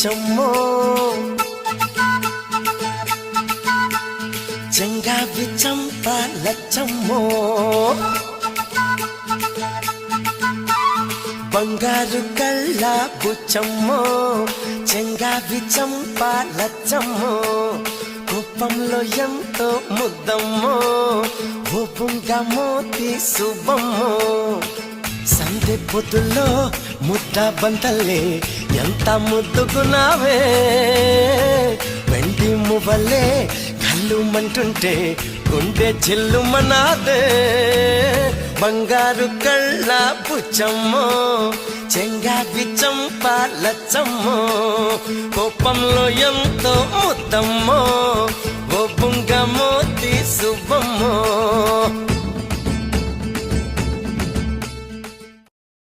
బుచ్చమ్మో చెంగావి చంప లచ్చమ్మో బంగారు కళ్ళ బుచ్చమ్మో చెంగావి చంప లచ్చమ్మో కోపంలో ఎంతో ముద్దమ్మో ఓపుంగా మోతి శుభమ్మో సందె పొద్దుల్లో ముద్ద బంతల్లే ఎంత ముద్దుకున్నావే వెండి మువ్వలే కళ్ళు మంటుంటే గుండె చిల్లుమనాదే బంగారు కళ్ళ బుచ్చమ్మో చెంగావి చంప లచ్చమ్మో కోపంలో ఎంతో ముద్దమ్మో ఓ బుంగ మోతి శుభమ్మో